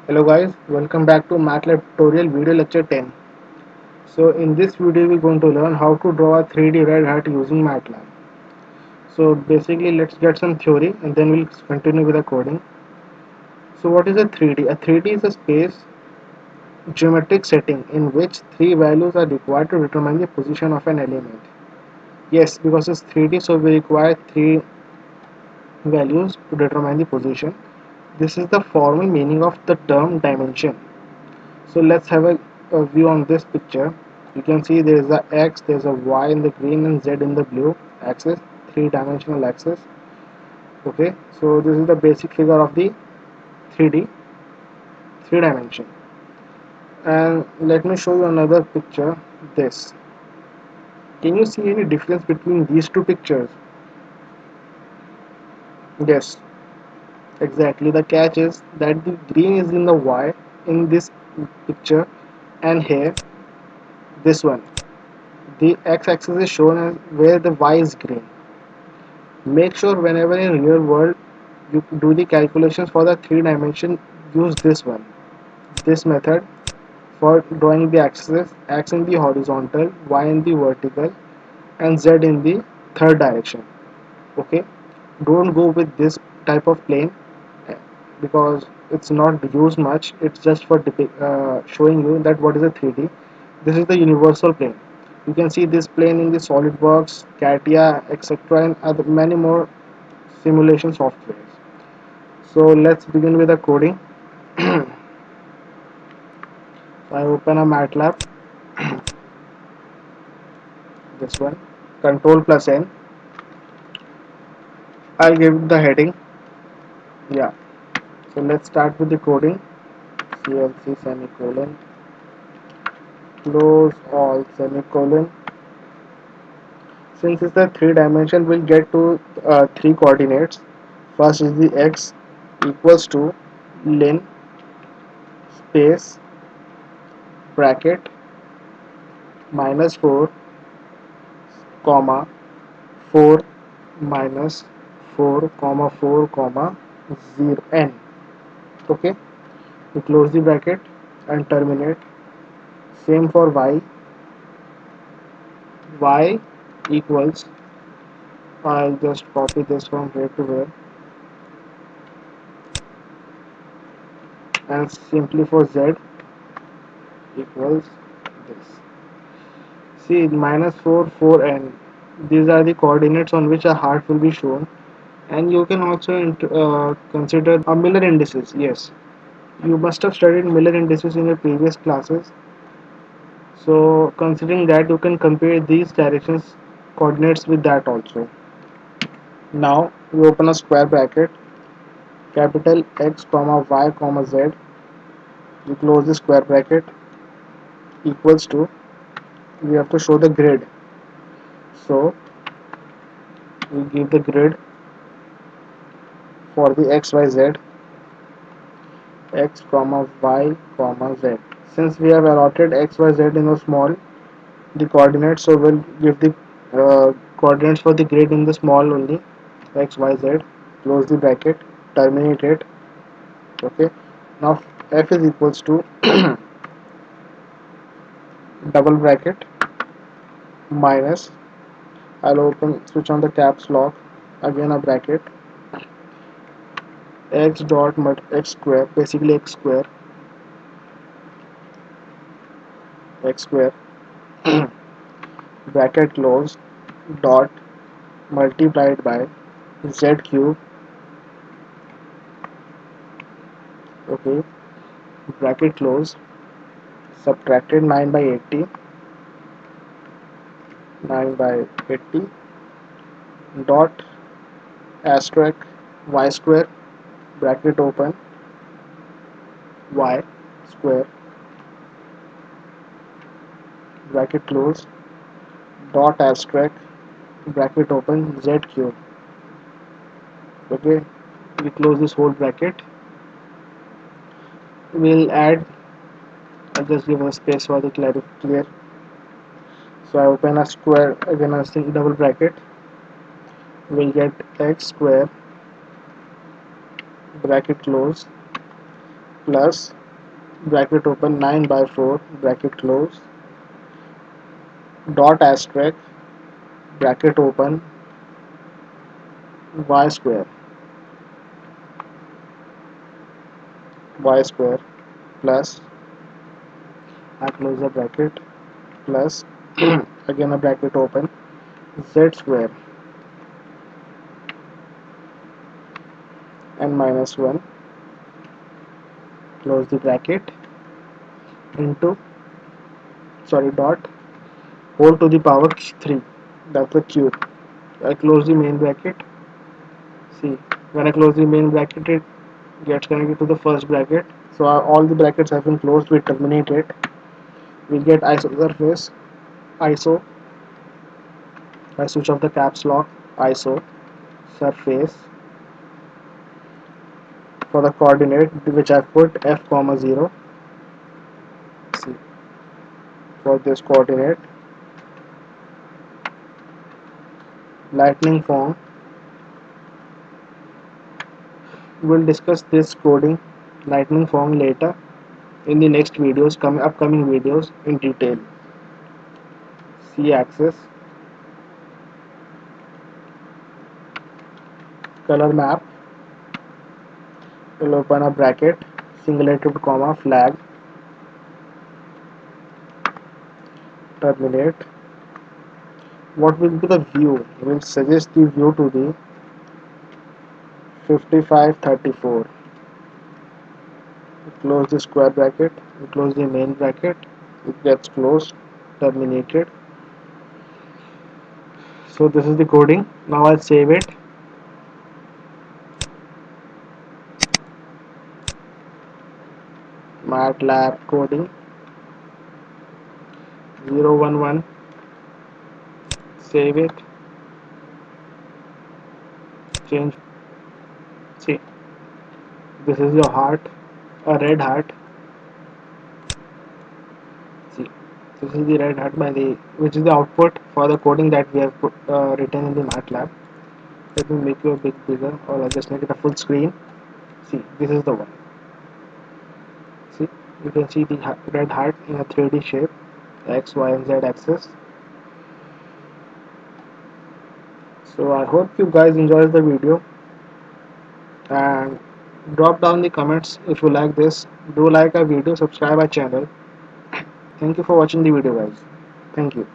Hello guys, welcome back to MATLAB tutorial video lecture 10. So in this video we're going to learn how to draw a 3D red hat using MATLAB. So basically let's get some theory and then we'll continue with the coding. So what is a 3D? A 3D is a space geometric setting in which three values are required to determine the position of an element. Yes, because it's 3D so we require three values to determine the position. This is the formal meaning of the term dimension. So let's have a view on this picture. You can see there is a X, there is a Y in the green and Z in the blue axis, three-dimensional axis. Okay, so this is the basic figure of the 3D, three dimension. And let me show you another picture. This. Can you see any difference between these two pictures? Yes, exactly. The catch is that the green is in the Y in this picture, and here this one. The x-axis is shown as where the y is green. Make sure whenever in real world you do the calculations for the three dimension, use this one. This method for drawing the axis, x in the horizontal, y in the vertical, and z in the third direction. Okay, don't go with this type of plane because it's not used much. It's just for showing you that what is a 3D. This is the universal plane. You can see this plane in the SolidWorks, CATIA, etc. and other many more simulation softwares. So let's begin with the coding. I open a MATLAB, this one, Control plus N. I'll give it the heading. Yeah. So let's start with the coding. CLC semicolon, close all semicolon. Since it's a three dimension, we'll get to three coordinates. First is the x equals to ln space bracket -4 comma 4 minus 4 comma 4 comma 0 n. Okay, we close the bracket and terminate. Same for y equals, I'll just copy this from here to here, and simply for z equals this. See, -4 4n, these are the coordinates on which a heart will be shown, and you can also consider a Miller indices. Yes, you must have studied Miller indices in your previous classes. So considering that, you can compare these directions coordinates with that also. Now we open a square bracket, capital X comma Y comma Z. We close the square bracket equals to, we have to show the grid. So we give the grid for the X Y Z, X comma Y comma Z. Since we have allotted X Y Z in a small the coordinates, so we'll give the coordinates for the grid in the small only, X Y Z. Close the bracket, terminate it. Okay, now f is equals to double bracket minus, I'll open switch on the caps lock, again a bracket, x dot x square, basically x square bracket close, dot multiplied by z cube. Okay, bracket close, subtracted 9 by 80, 9 by 80, dot asterisk y square, bracket open, y square, bracket close, dot asterisk, bracket open, z cube. Okay, we close this whole bracket. We'll add, I'll just give a space for the clear. So I open a square, again a double bracket. We'll get x square, bracket close, plus bracket open 9 by 4 bracket close dot asterisk bracket open y square plus I close the bracket plus again a bracket open z square and minus 1 close the bracket into dot whole to the power 3, that's the cube. I close the main bracket. See, when I close the main bracket it gets connected to the first bracket. So all the brackets have been closed, we terminate it. We get iso surface, iso, I switch off the caps lock, iso surface for the coordinate which I put f comma 0. See, for this coordinate lightning form. We'll discuss this coding lightning form later in the next videos, upcoming videos in detail. C axis, color map, we'll open a bracket, singleted comma, flag, terminate. What will be the view? We'll suggest the view to the 5534. Close the square bracket, close the main bracket, it gets closed, terminated. So this is the coding. Now I'll save it. MATLAB coding 011, save it, change. See, this is your heart, a red heart. See, this is the red heart by the which is the output for the coding that we have written in the MATLAB. Let me make you a bit bigger, or I'll just make it a full screen. See, this is the one. See, you can see the red heart in a 3D shape, X, Y, and Z axis. So I hope you guys enjoyed the video, and drop down the comments if you like this. Do like our video, subscribe our channel. Thank you for watching the video, guys. Thank you.